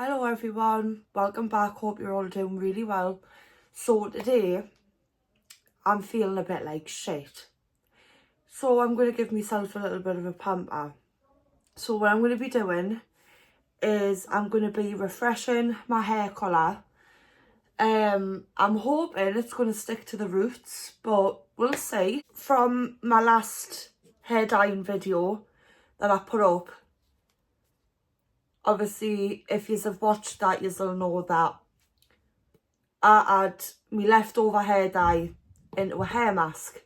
Hello everyone, welcome back. Hope you're all doing really well. So today I'm feeling a bit like shit, so I'm going to give myself a little bit of a pamper. So what I'm going to be doing is I'm going to be refreshing my hair colour. I'm hoping it's going to stick to the roots, but we'll see. From my last hair dyeing video that I put up, obviously if you've watched that you'll know that I add my leftover hair dye into a hair mask.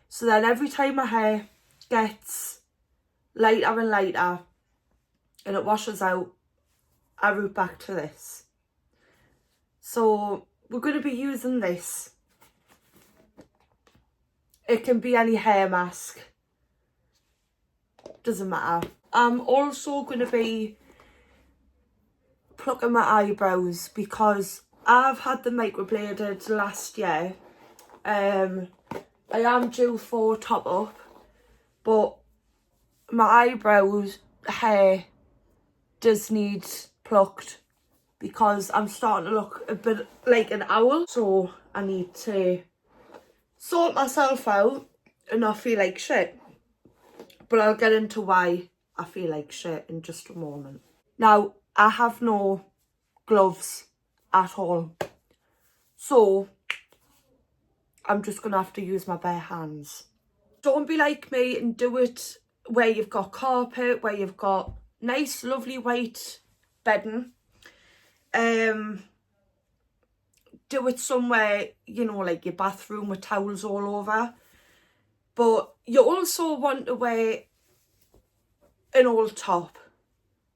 So then every time my hair gets lighter and lighter and it washes out, I root back to this. So we're going to be using this. It can be any hair mask, doesn't matter. I'm also going to be plucking my eyebrows because I've had them microbladed last year. I am due for a top up, but my eyebrows hair does need plucked because I'm starting to look a bit like an owl. So I need to sort myself out and not feel like shit. But I'll get into why I feel like shit in just a moment. Now, I have no gloves at all, so I'm just going to have to use my bare hands. Don't be like me and do it where you've got carpet, where you've got nice, lovely white bedding. Do it somewhere, you know, like your bathroom with towels all over. But you also want to wear an old top,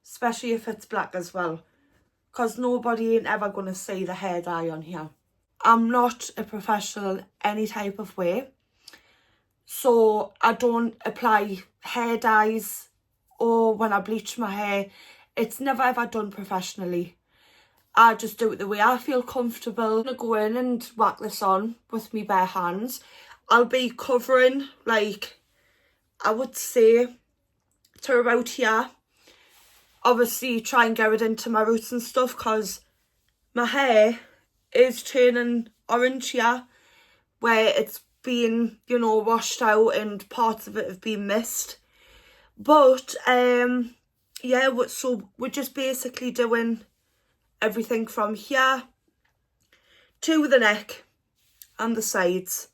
especially if it's black as well, because nobody ain't ever going to see the hair dye on here. I'm not a professional any type of way, so I don't apply hair dyes, or when I bleach my hair, it's never ever done professionally. I just do it the way I feel comfortable. I'm going to go in and whack this on with my bare hands. I'll be covering, like, I would say to about here. Obviously try and get it into my roots and stuff because my hair is turning orange here where it's been, you know, washed out and parts of it have been missed. But yeah, so we're just basically doing everything from here to the neck and the sides.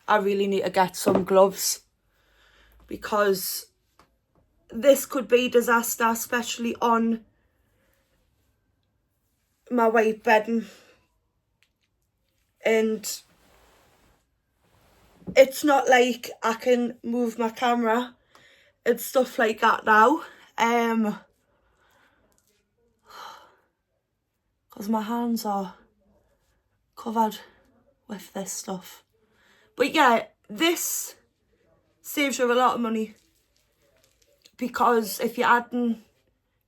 I really need to get some gloves because this could be disaster, especially on my white bedding. And it's not like I can move my camera and stuff like that now, because my hands are covered with this stuff. But yeah, this saves you a lot of money, because if you're adding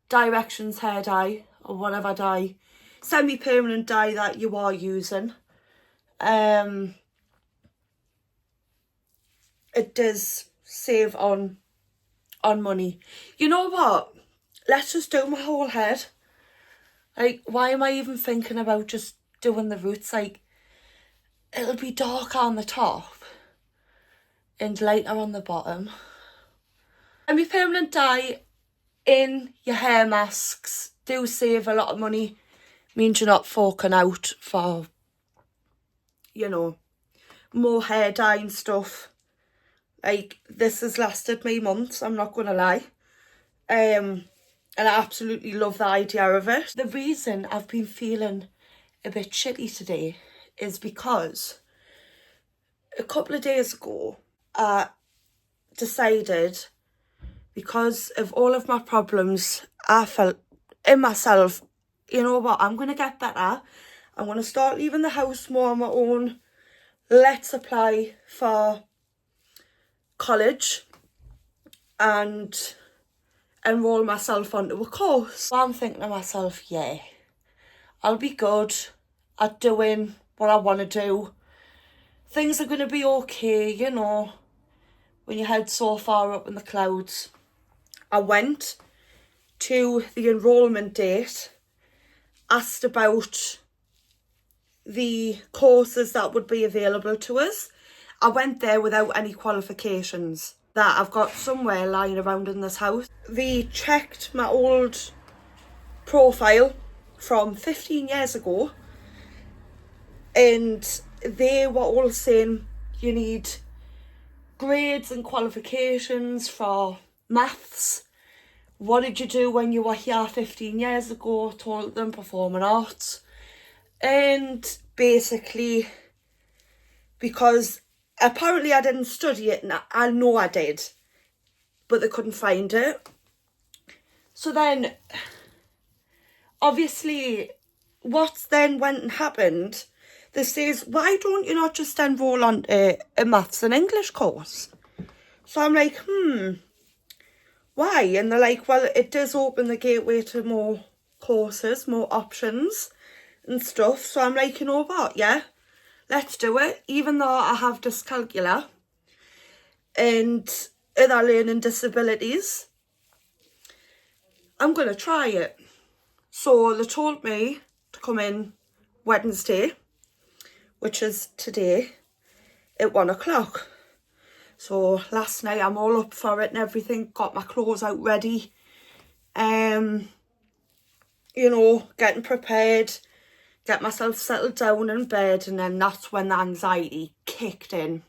Directions hair dye or whatever dye, semi-permanent dye that you are using, it does save on money. You know what? Let's just do my whole head. Like, why am I even thinking about just doing the roots? Like, it'll be darker on the top and lighter on the bottom. Semi-permanent dye in your hair masks do save a lot of money. Means you're not forking out for, you know, more hair dye and stuff. Like, this has lasted me months, I'm not gonna lie. And I absolutely love the idea of it. The reason I've been feeling a bit shitty today is because a couple of days ago I decided, because of all of my problems I felt in myself, you know what, I'm going to get better. I'm going to start leaving the house more on my own. Let's apply for college and enroll myself onto a course. So I'm thinking to myself, yeah, I'll be good at doing what I want to do. Things are going to be okay, you know, when your head's so far up in the clouds. I went to the enrolment date, asked about the courses that would be available to us. I went there without any qualifications that I've got somewhere lying around in this house. They checked my old profile from 15 years ago, and they were all saying you need grades and qualifications for maths. What did you do when you were here 15 years ago? Told them performing arts. And basically, because apparently I didn't study it, and I know I did, but they couldn't find it. So then, obviously, what then went and happened, they says, why don't you not just enroll on a maths and English course? So I'm like, why? And they're like, well, it does open the gateway to more courses, more options and stuff. So I'm like, you know what, yeah, let's do it. Even though I have dyscalculia and other learning disabilities, I'm going to try it. So they told me to come in Wednesday, which is today, at 1 o'clock. So last night I'm all up for it and everything, got my clothes out ready, you know, getting prepared, get myself settled down in bed, and then that's when the anxiety kicked in.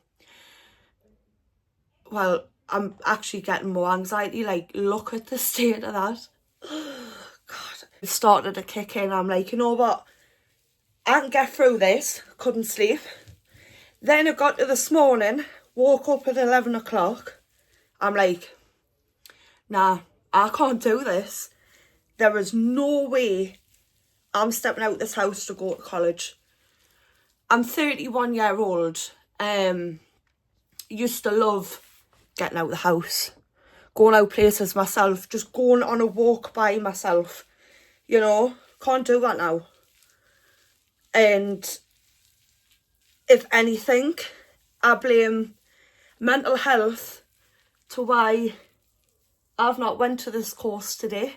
Well, I'm actually getting more anxiety, like, look at the state of that. God, it started to kick in. I'm like, you know what, I can get through this. Couldn't sleep. Then it got to this morning, woke up at 11 o'clock. I'm like, nah, I can't do this. There is no way I'm stepping out of this house to go to college. I'm 31 years old. Used to love getting out of the house, going out places myself, just going on a walk by myself. You know, can't do that now. And if anything, I blame mental health to why I've not went to this course today.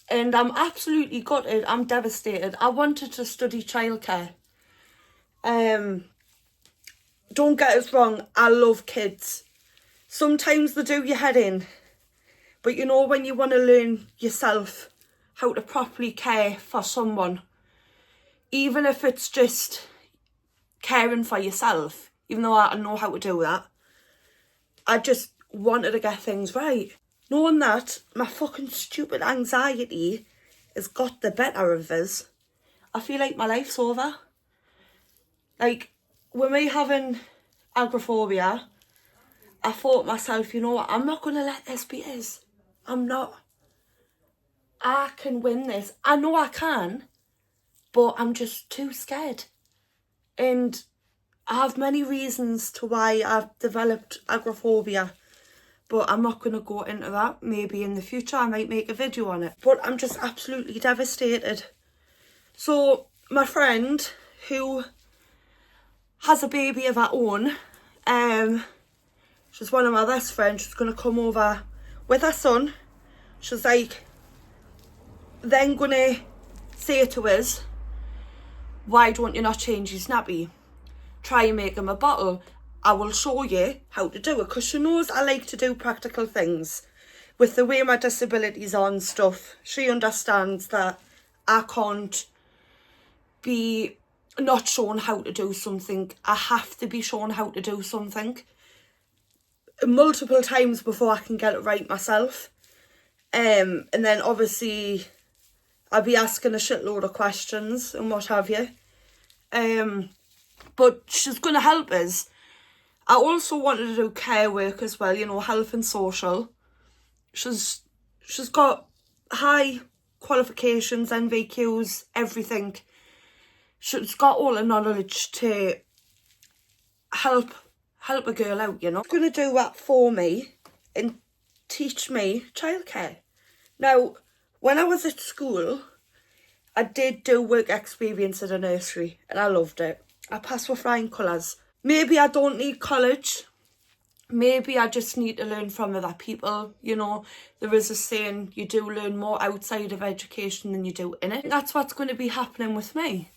And I'm absolutely gutted. I'm devastated. I wanted to study childcare. Don't get us wrong, I love kids. Sometimes they do your head in. But you know, when you want to learn yourself how to properly care for someone, even if it's just caring for yourself, even though I know how to do that, I just wanted to get things right. Knowing that my fucking stupid anxiety has got the better of us, I feel like my life's over. Like, with me having agoraphobia, I thought to myself, you know what, I'm not going to let this be his. I'm not. I can win this. I know I can, but I'm just too scared. And I have many reasons to why I've developed agoraphobia, but I'm not going to go into that. Maybe in the future I might make a video on it. But I'm just absolutely devastated. So my friend, who has a baby of her own, she's one of my best friends, she's going to come over with her son. She's like, then going to say to us, why don't you not change his nappy? Try and make him a bottle. I will show you how to do it, because she knows I like to do practical things. With the way my disabilities are and stuff, she understands that I can't be not shown how to do something. I have to be shown how to do something multiple times before I can get it right myself. And then obviously I'll be asking a shitload of questions and what have you. But she's going to help us. I also wanted to do care work as well, you know, health and social. She's got high qualifications, NVQs, everything. She's got all the knowledge to help a girl out, you know. She's going to do that for me and teach me childcare. Now, when I was at school, I did do work experience at a nursery and I loved it. I passed with flying colours. Maybe I don't need college maybe I just need to learn from other people. You know, there is a saying, you do learn more outside of education than you do in it. That's what's going to be happening with me.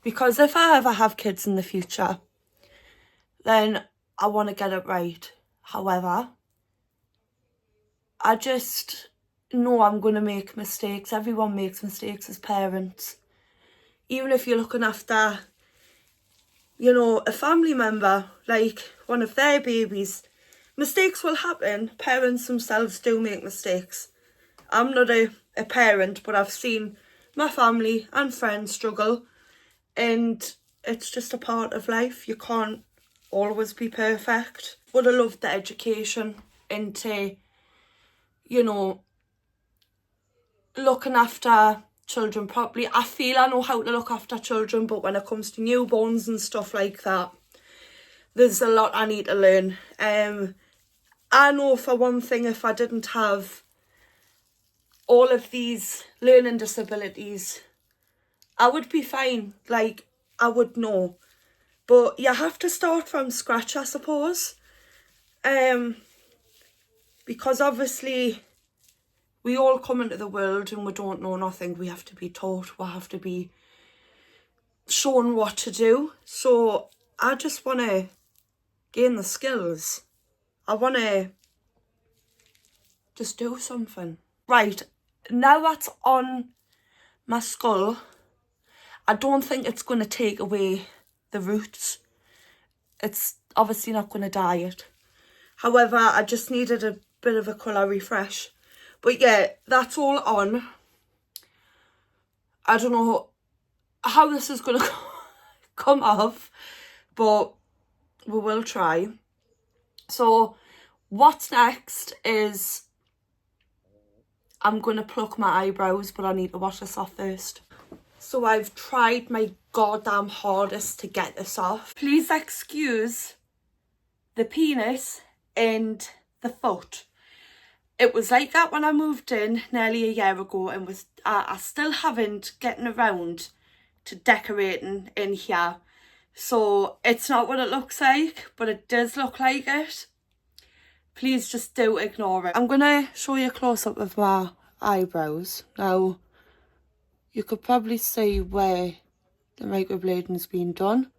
Because if I ever have kids in the future, then I want to get it right. However, I just know I'm going to make mistakes. Everyone makes mistakes as parents. Even if you're looking after, you know, a family member, like one of their babies, mistakes will happen. Parents themselves do make mistakes. I'm not a parent, but I've seen my family and friends struggle, and it's just a part of life. You can't always be perfect. Would have loved the education into, you know, looking after children properly. I feel I know how to look after children, but when it comes to newborns and stuff like that, there's a lot I need to learn. I know for one thing, if I didn't have all of these learning disabilities, I would be fine. Like, I would know. But you have to start from scratch, I suppose. Because obviously we all come into the world and we don't know nothing. We have to be taught. We have to be shown what to do. So I just want to gain the skills. I want to just do something. Right, now that's on my skull, I don't think it's going to take away the roots. It's obviously not going to dye it. However, I just needed a bit of a colour refresh. But yeah, that's all on. I don't know how this is going to come off, but we will try. So what's next is I'm going to pluck my eyebrows, but I need to wash this off first. So I've tried my goddamn hardest to get this off. Please excuse the penis and the foot. It was like that when I moved in nearly a year ago, and I still haven't gotten around to decorating in here. So it's not what it looks like, but it does look like it. Please just do ignore it. I'm going to show you a close-up of my eyebrows. Now, you could probably see where the microblading's been done,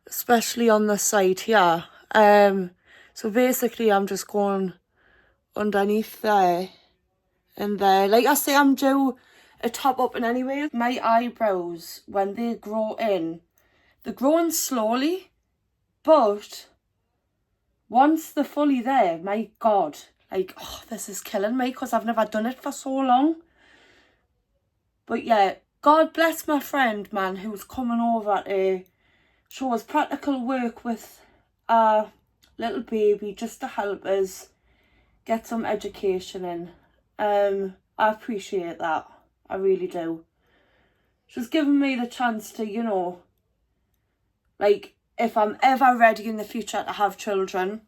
especially on the side here. So basically I'm just going underneath there and there. Like I say, I'm due a top up and anyway. My eyebrows, when they grow in, they're growing slowly, but once they're fully there, my God, like, oh, this is killing me because I've never done it for so long. But yeah, God bless my friend, man, who's coming over to show us practical work with a little baby just to help us get some education in. I appreciate that. I really do. She's given me the chance to, you know, like, if I'm ever ready in the future to have children,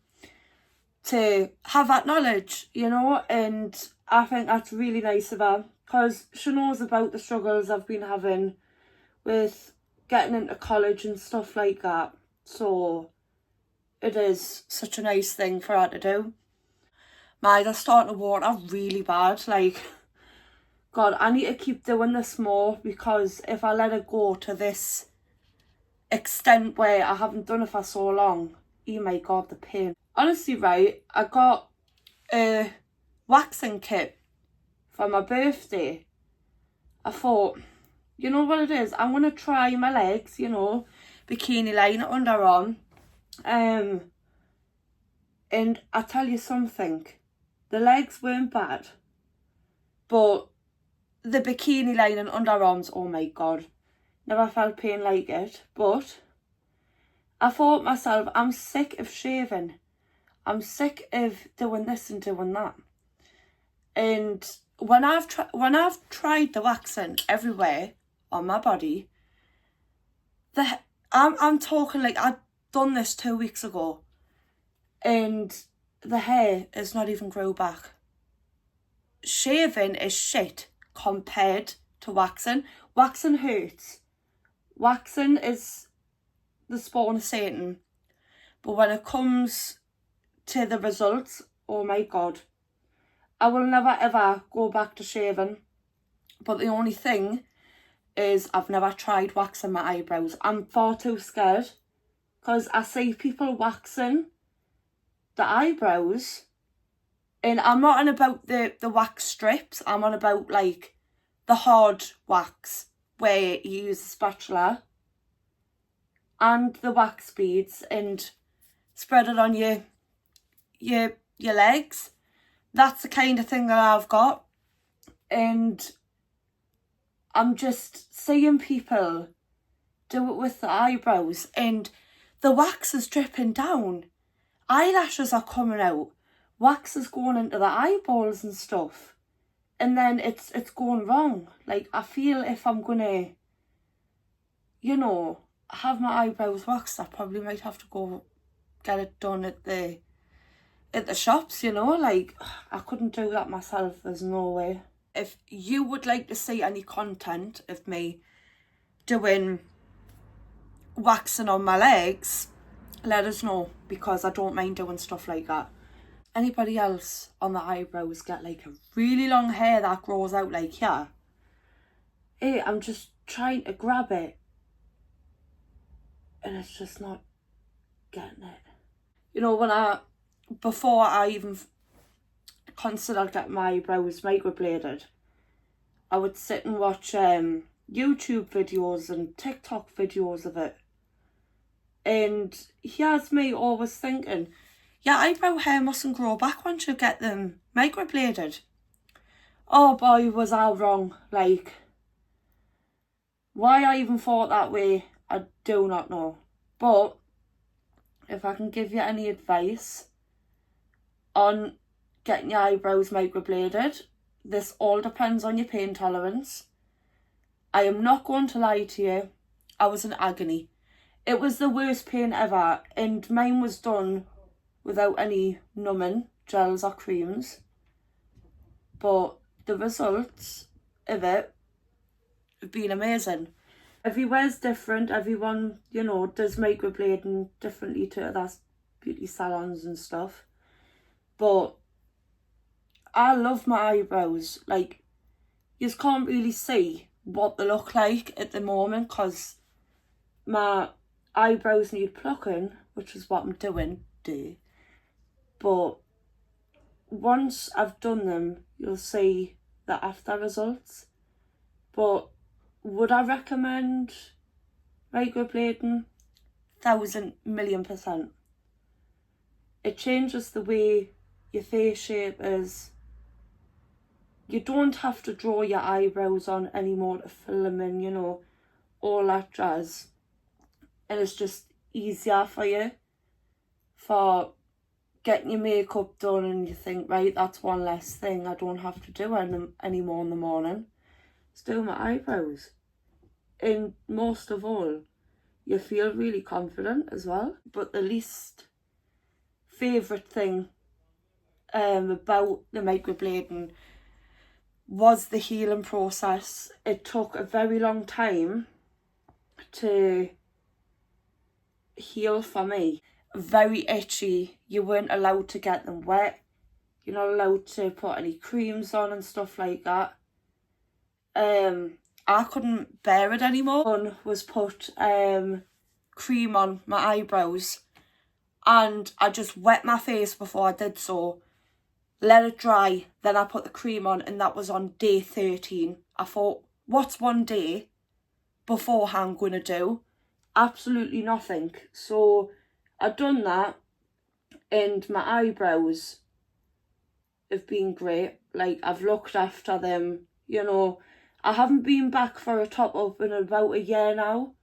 to have that knowledge, you know, and I think that's really nice of her, because she knows about the struggles I've been having with getting into college and stuff like that. So it is such a nice thing for her to do. My eyes are starting to water really bad. Like, God, I need to keep doing this more, because if I let it go to this extent where I haven't done it for so long, oh my God, the pain. Honestly, right, I got a waxing kit for my birthday. I thought, you know what it is, I'm going to try my legs, you know, bikini line, underarm. And I tell you something, the legs weren't bad, but the bikini line and underarms, oh my God, never felt pain like it. But I thought myself, I'm sick of shaving. I'm sick of doing this and doing that. And when I've tried the waxing everywhere on my body, I'm talking like I'd done this 2 weeks ago, and the hair is not even grow back. Shaving is shit compared to waxing. Waxing hurts. Waxing is the spawn of Satan. But when it comes to the results, oh my God, I will never ever go back to shaving. But the only thing is I've never tried waxing my eyebrows. I'm far too scared because I see people waxing the eyebrows, and I'm not on about the wax strips, I'm on about like the hard wax where you use a spatula and the wax beads and spread it on your legs. That's the kind of thing that I've got, and I'm just seeing people do it with the eyebrows and the wax is dripping down, eyelashes are coming out, wax is going into the eyeballs and stuff, and then it's going wrong. Like, I feel if I'm gonna, you know, have my eyebrows waxed, I probably might have to go get it done at the shops, you know. Like, I couldn't do that myself, there's no way. If you would like to see any content of me doing waxing on my legs, let us know, because I don't mind doing stuff like that. Anybody else on the eyebrows get like a really long hair that grows out like here? Hey, I'm just trying to grab it and it's just not getting it. You know, before I even considered getting my eyebrows microbladed, I would sit and watch YouTube videos and TikTok videos of it. And here's me always thinking, your eyebrow hair mustn't grow back once you get them microbladed. Oh boy, was I wrong. Like, why I even thought that way, I do not know. But if I can give you any advice on getting your eyebrows microbladed, this all depends on your pain tolerance. I am not going to lie to you, I was in agony. It was the worst pain ever, and mine was done without any numbing gels or creams. But the results of it have been amazing. Everywhere's different, everyone, you know, does microblading differently to other beauty salons and stuff. But I love my eyebrows. Like, you just can't really see what they look like at the moment because my eyebrows need plucking, which is what I'm doing today. But once I've done them, you'll see the after results. But would I recommend microblading? 1,000,000,000%. It changes the way your face shape is. You don't have to draw your eyebrows on anymore to fill them in, you know, all that jazz. And it's just easier for you for getting your makeup done, and you think, right, that's one less thing I don't have to do anymore in the morning. It's doing my eyebrows. And most of all, you feel really confident as well. But the least favourite thing about the microblading was the healing process. It took a very long time to heal for me. Very itchy. You weren't allowed to get them wet. You're not allowed to put any creams on and stuff like that. I couldn't bear it anymore. One was put cream on my eyebrows, and I just wet my face before I did so, let it dry, then I put the cream on, and that was on day 13. I thought, what's one day beforehand going to do? Absolutely nothing. So I've done that, and my eyebrows have been great. Like, I've looked after them, you know. I haven't been back for a top up in about a year now,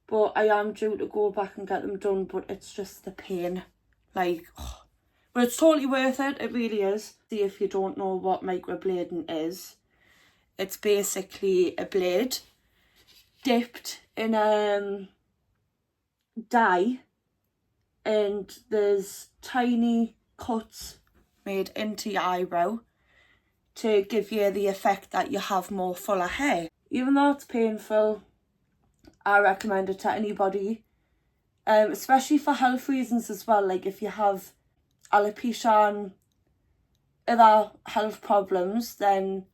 but I am due to go back and get them done, but it's just the pain. Like, oh. But it's totally worth it, it really is. See, if you don't know what microblading is, it's basically a blade dipped in dye, and there's tiny cuts made into your eyebrow to give you the effect that you have more fuller hair. Even though it's painful, I recommend it to anybody especially for health reasons as well. Like if you have alopecia and other health problems, then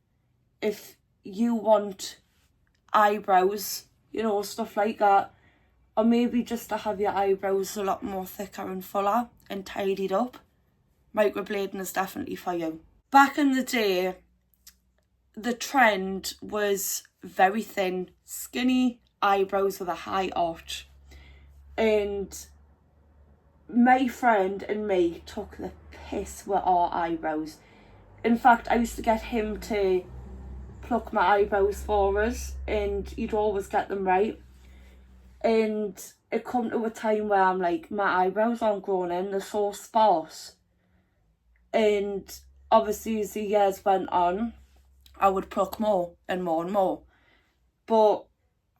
if you want eyebrows, you know, stuff like that, or maybe just to have your eyebrows a lot more thicker and fuller and tidied up, microblading is definitely for you. Back in the day, the trend was very thin, skinny eyebrows with a high arch. And my friend and me took the piss with our eyebrows. In fact, I used to get him to pluck my eyebrows for us, and he'd always get them right. And it come to a time where I'm like, my eyebrows aren't growing in, they're so sparse. And obviously as the years went on, I would pluck more and more and more. But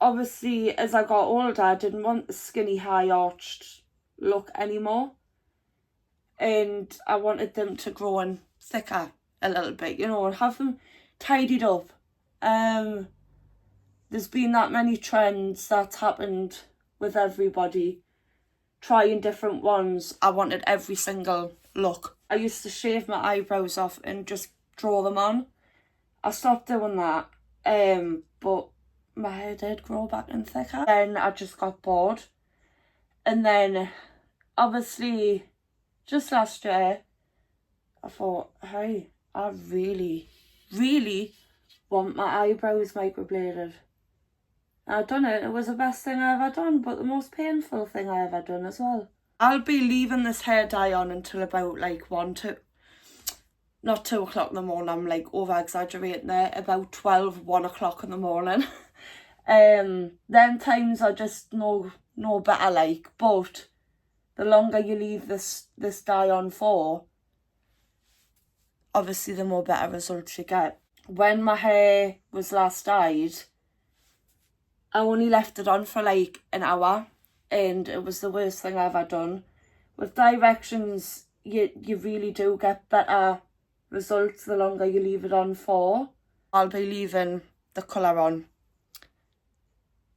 obviously as I got older, I didn't want the skinny high arched look anymore, and I wanted them to grow in thicker a little bit, you know, and have them tidied up. There's been that many trends that's happened with everybody, trying different ones. I wanted every single look. I used to shave my eyebrows off and just draw them on. I stopped doing that, but my hair did grow back in thicker. Then I just got bored. And then, obviously, just last year, I thought, hey, I really, really want my eyebrows microbladed. And I done it. It was the best thing I ever done, but the most painful thing I ever done as well. I'll be leaving this hair dye on until about like 2 o'clock in the morning. I'm like over exaggerating there. About 1 o'clock in the morning. Then times are just no better like, but the longer you leave this dye on for, obviously the more better results you get. When my hair was last dyed, I only left it on for like an hour, and it was the worst thing I ever done. With directions, you really do get better results the longer you leave it on for. I'll be leaving the colour on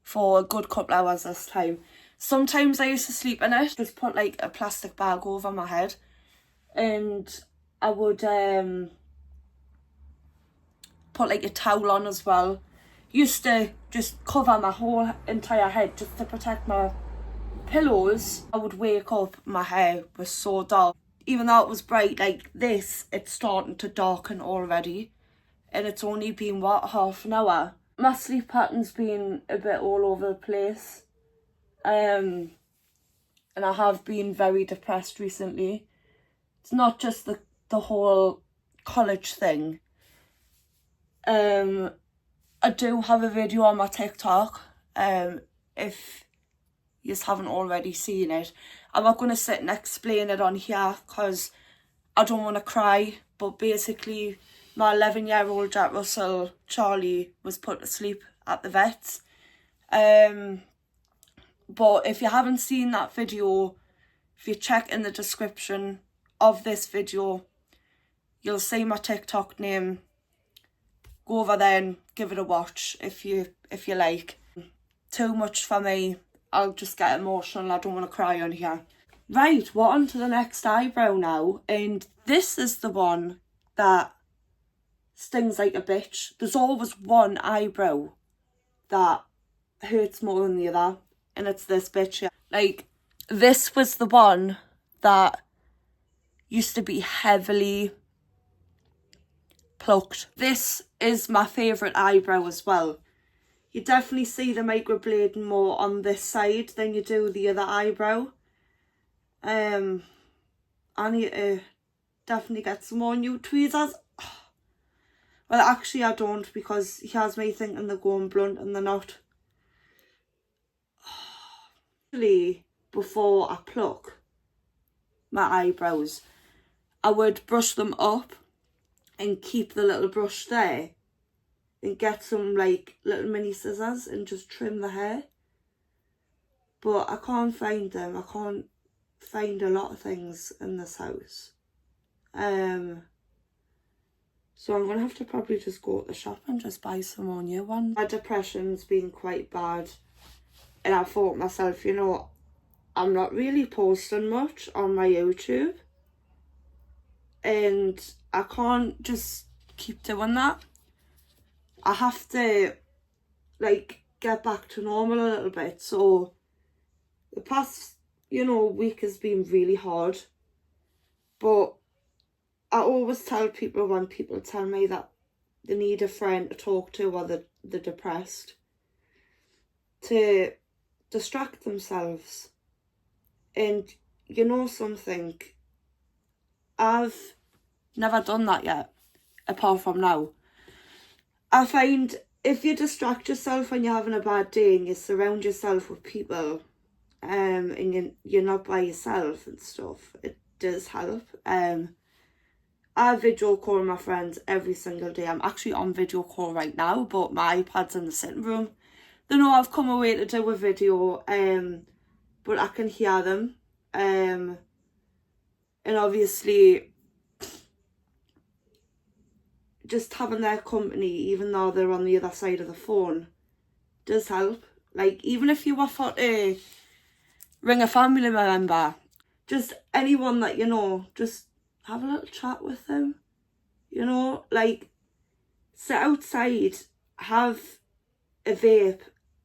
for a good couple hours this time. Sometimes I used to sleep in it, just put like a plastic bag over my head, and I would put like a towel on as well. Used to just cover my whole entire head just to protect my pillows. I would wake up, my hair was so dark. Even though it was bright like this, it's starting to darken already, and it's only been, what, half an hour? My sleep pattern's been a bit all over the place. And I have been very depressed recently. It's not just the whole college thing. I do have a video on my TikTok, if you haven't already seen it. I'm not going to sit and explain it on here because I don't want to cry, but basically my 11-year-old Jack Russell, Charlie, was put to sleep at the vet's. But if you haven't seen that video, if you check in the description of this video, you'll see my TikTok name. Go over there and give it a watch if you like. Too much for me. I'll just get emotional. I don't want to cry on here. Right, we're on to the next eyebrow now. And this is the one that stings like a bitch. There's always one eyebrow that hurts more than the other. And it's this bitch here. Like, this was the one that used to be heavily plucked. This is my favourite eyebrow as well. You definitely see the microblading more on this side than you do the other eyebrow. I need to definitely get some more new tweezers. Well, actually I don't, because he has me thinking they're going blunt and they're not. Actually, before I pluck my eyebrows, I would brush them up and keep the little brush there and get some like little mini scissors and just trim the hair. But I can't find them. I can't find a lot of things in this house. So I'm going to have to probably just go to the shop and just buy some more new ones. My depression's been quite bad, and I thought myself, you know, I'm not really posting much on my YouTube, and I can't just keep doing that. I have to like get back to normal a little bit. So the past, week has been really hard, but I always tell people when people tell me that they need a friend to talk to or they're depressed, to distract themselves. And something, I've never done that yet, apart from now. I find if you distract yourself when you're having a bad day and you surround yourself with people, and you're not by yourself and stuff, it does help. I video call my friends every single day. I'm actually on video call right now, but my iPad's in the sitting room. They know I've come away to do a video, but I can hear them. And obviously, just having their company, even though they're on the other side of the phone, does help. Like, even if you were for to ring a family member, just anyone that just have a little chat with them, like sit outside, have a vape,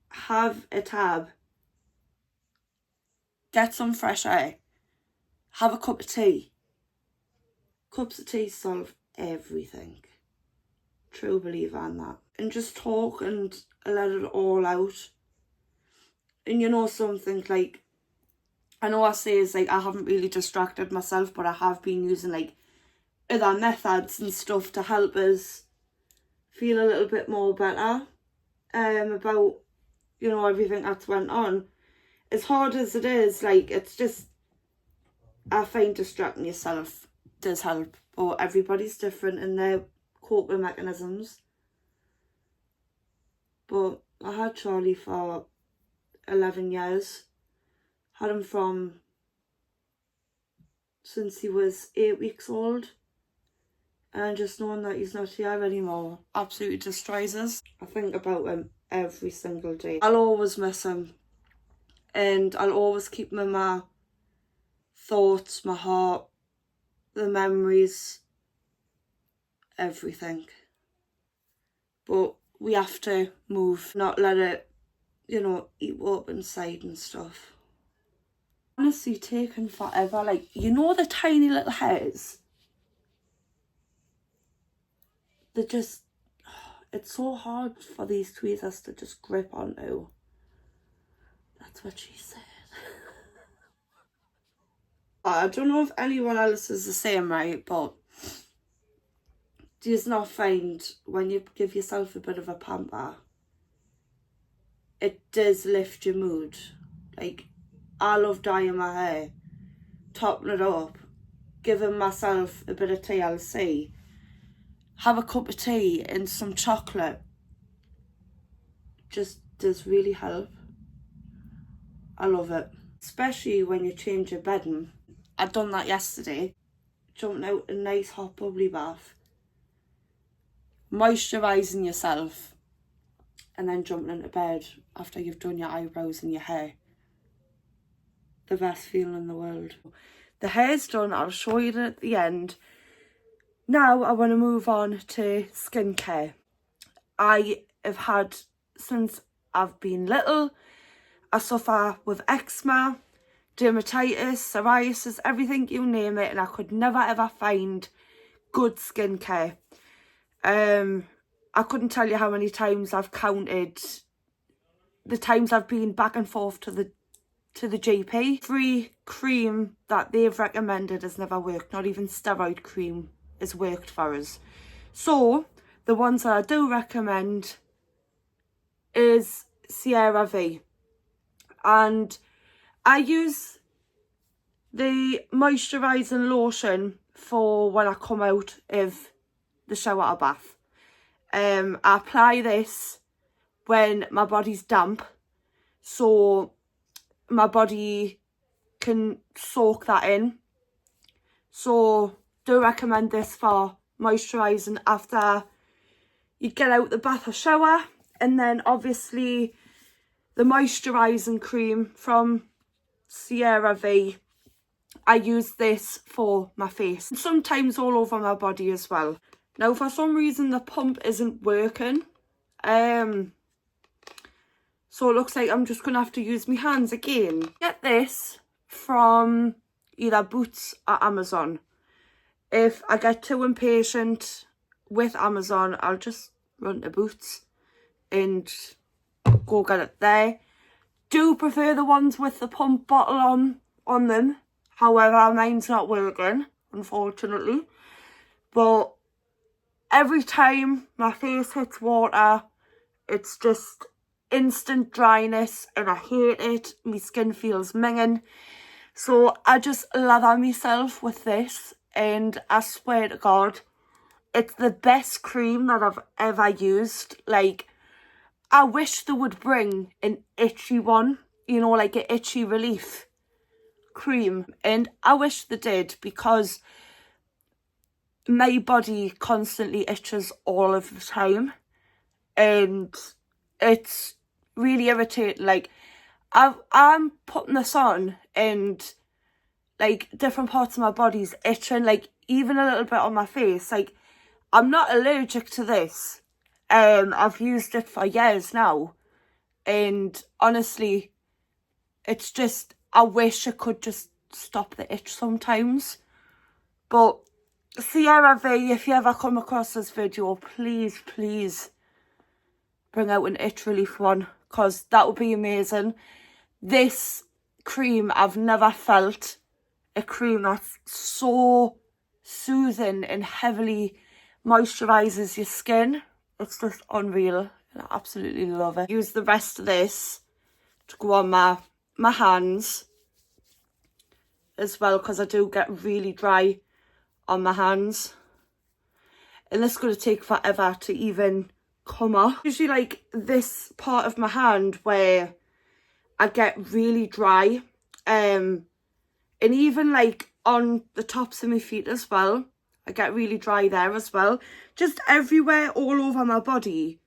have a tab, get some fresh air, have a cup of tea. Cups of tea solve everything. True believer in that. And just talk and let it all out. And something, like, I know I say it's like I haven't really distracted myself, but I have been using like other methods and stuff to help us feel a little bit more better about everything that's went on. As hard as it is, like, it's just, I find distracting yourself does help, but everybody's different in their coping mechanisms. But I had Charlie for 11 years. Had him since he was 8 weeks old. And just knowing that he's not here anymore absolutely destroys us. I think about him every single day. I'll always miss him. And I'll always keep him in my thoughts, my heart, the memories, everything. But we have to move, not let it, eat up inside and stuff. Honestly, taken forever. Like, the tiny little hairs? They're just, it's so hard for these tweezers to just grip onto. That's what she said. I don't know if anyone else is the same, right? But do you not find when you give yourself a bit of a pamper, it does lift your mood? Like, I love dyeing my hair, topping it up, giving myself a bit of TLC, have a cup of tea and some chocolate. Just does really help. I love it. Especially when you change your bedding. I done that yesterday. Jumping out a nice hot bubbly bath, moisturising yourself, and then jumping into bed after you've done your eyebrows and your hair. The best feeling in the world. The hair's done. I'll show you it at the end. Now I want to move on to skincare. I have had, since I've been little, I suffer with eczema, dermatitis, psoriasis, everything you name it, and I could never ever find good skincare. I couldn't tell you how many times I've counted the times I've been back and forth to the GP. Free cream that they've recommended has never worked. Not even steroid cream has worked for us. So the ones that I do recommend is Sierra V. And I use the moisturising lotion for when I come out of the shower or bath. I apply this when my body's damp, so my body can soak that in. So do recommend this for moisturising after you get out the bath or shower. And then obviously the moisturising cream from CeraVe. I use this for my face, sometimes all over my body as well. Now for some reason the pump isn't working, so it looks like I'm just going to have to use my hands again. Get this from either Boots or Amazon. If I get too impatient with Amazon, I'll just run to Boots and go get it there. Do prefer the ones with the pump bottle on them. However, mine's not working, unfortunately. But every time my face hits water, it's just instant dryness and I hate it. My skin feels minging. So I just lather myself with this and I swear to God, it's the best cream that I've ever used. Like, I wish they would bring an itchy one, you know, like an itchy relief cream. And I wish they did, because my body constantly itches all of the time. And it's really irritating. Like, I'm putting this on and like different parts of my body's itching, like even a little bit on my face. Like, I'm not allergic to this. I've used it for years now, and honestly, it's just, I wish I could just stop the itch sometimes. But CeraVe, if you ever come across this video, please bring out an itch relief one, because that would be amazing. This cream, I've never felt a cream that's so soothing and heavily moisturises your skin. It's just unreal. I absolutely love it. Use the rest of this to go on my hands as well, because I do get really dry on my hands. And this is going to take forever to even come off. Usually like this part of my hand where I get really dry. And even like on the tops of my feet as well, I get really dry there as well. Just everywhere, all over my body,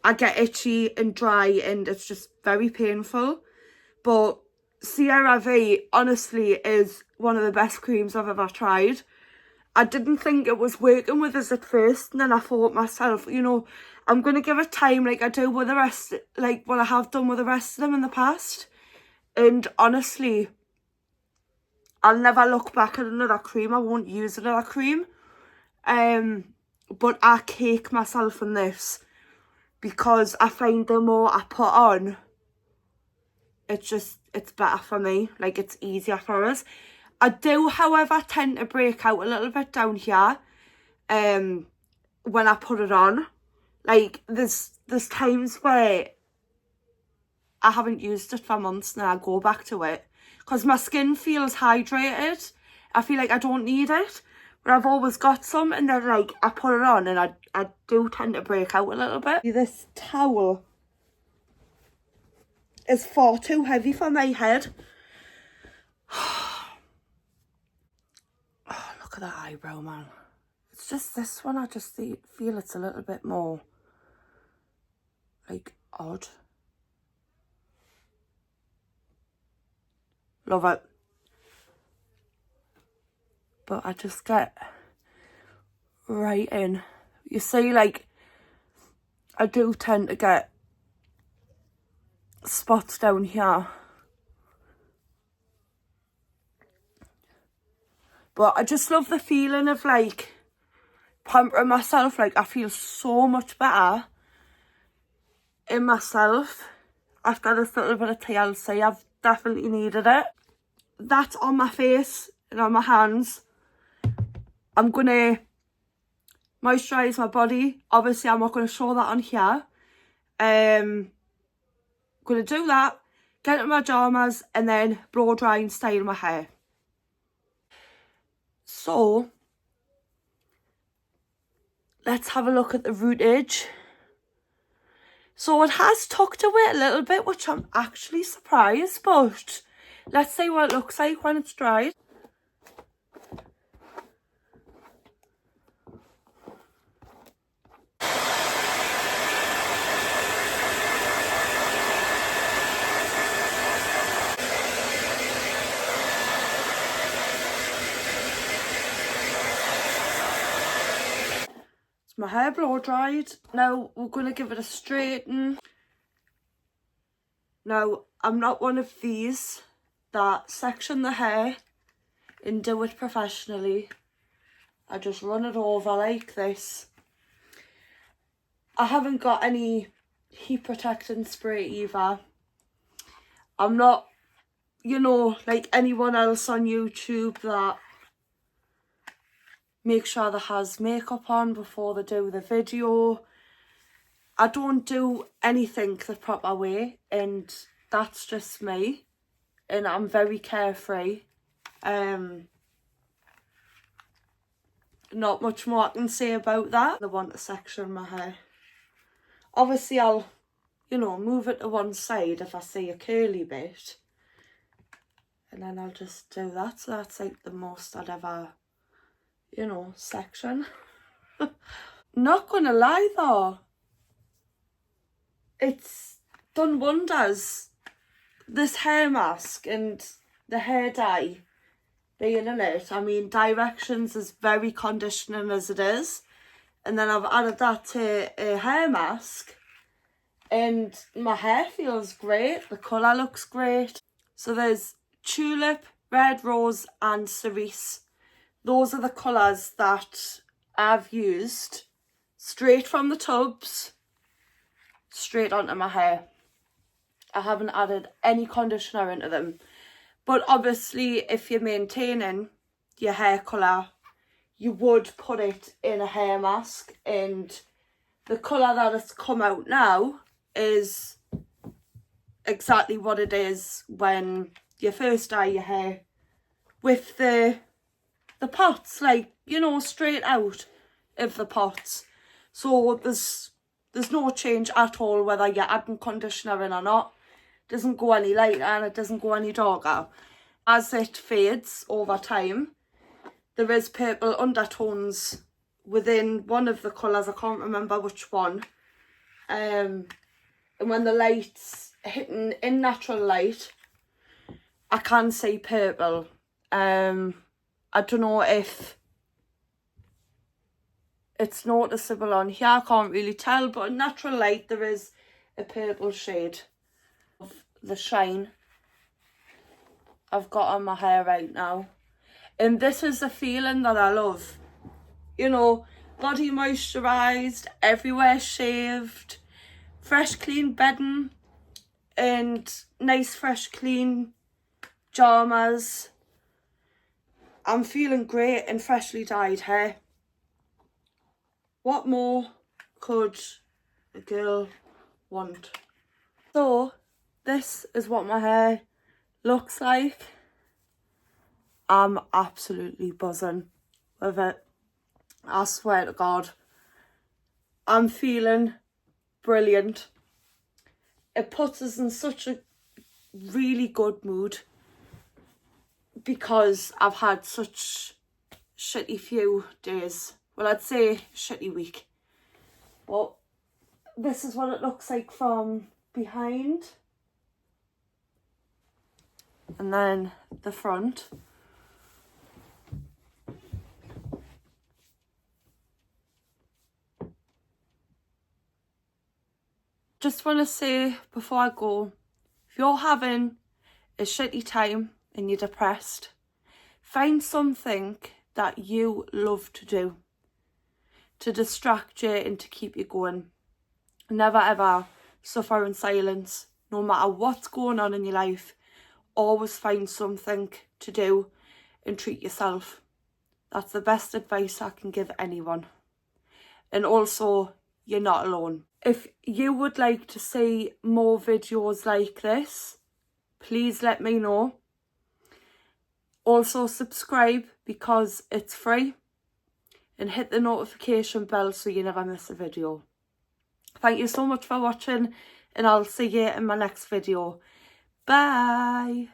I get itchy and dry, and it's just very painful. But CeraVe honestly is one of the best creams I've ever tried. I didn't think it was working with us at first, and then I thought myself, you know, I'm going to give it time like I do with the rest, like what I have done with the rest of them in the past. And honestly, I'll never look back at another cream. I won't use another cream. But I cake myself in this, because I find the more I put on, it's better for me. Like, it's easier for us. I do, however, tend to break out a little bit down here when I put it on. Like, there's times where I haven't used it for months and I go back to it, because my skin feels hydrated. I feel like I don't need it, but I've always got some, and then like I put it on and I do tend to break out a little bit. This towel is far too heavy for my head. Oh, look at that eyebrow, man. It's just this one, I just feel it's a little bit more like odd. Love it. But I just get right in. You see, like, I do tend to get spots down here. But I just love the feeling of, like, pampering myself. Like, I feel so much better in myself after this little bit of TLC. I've definitely needed it. That's on my face and on my hands. I'm going to moisturise my body. Obviously, I'm not going to show that on here. I'm going to do that, get into my pajamas, and then blow dry and style my hair. So, let's have a look at the rootage. So it has tucked away a little bit, which I'm actually surprised, but let's see what it looks like when it's dried. my hair blow dried. Now we're going to give it a straighten. Now, I'm not one of these that section the hair and do it professionally. I just run it over like this. I haven't got any heat protectant spray either. I'm not, you know, like anyone else on YouTube that make sure that has makeup on before they do the video. I don't do anything the proper way, and that's just me, and I'm very carefree. Not much more I can say about that. I want to section my hair. Obviously I'll, you know, move it to one side if I see a curly bit, and then I'll just do that. So that's like the most I'd ever, you know, section. Not gonna lie though, it's done wonders. This hair mask and the hair dye being in it. I mean, Directions is very conditioning as it is, and then I've added that to a hair mask, and my hair feels great. The colour looks great. So there's Tulip, Red Rose and Cerise. Those are the colours that I've used straight from the tubs, straight onto my hair. I haven't added any conditioner into them. But obviously, if you're maintaining your hair colour, you would put it in a hair mask. And the colour that has come out now is exactly what it is when you first dye your hair with the pots, like, you know, straight out of the pots. So there's no change at all whether you're adding conditioner in or not. It doesn't go any lighter and it doesn't go any darker. As it fades over time, there is purple undertones within one of the colours. I can't remember which one. And when the light's hitting in natural light, I can see purple. I don't know if it's noticeable on here, I can't really tell, but in natural light there is a purple shade of the shine I've got on my hair right now. And this is the feeling that I love. You know, body moisturised, everywhere shaved, fresh clean bedding and nice fresh clean pyjamas. I'm feeling great in freshly dyed hair. What more could a girl want? So this is what my hair looks like. I'm absolutely buzzing with it. I swear to God, I'm feeling brilliant. It puts us in such a really good mood because I've had such shitty few days. Well, I'd say shitty week. But this is what it looks like from behind. And then the front. Just want to say before I go, if you're having a shitty time and you're depressed, find something that you love to do to distract you and to keep you going. Never ever suffer in silence. No matter what's going on in your life, always find something to do and treat yourself. That's the best advice I can give anyone. And also, you're not alone. If you would like to see more videos like this, please let me know. Also subscribe because it's free, and hit the notification bell so you never miss a video. Thank you so much for watching, and I'll see you in my next video. Bye.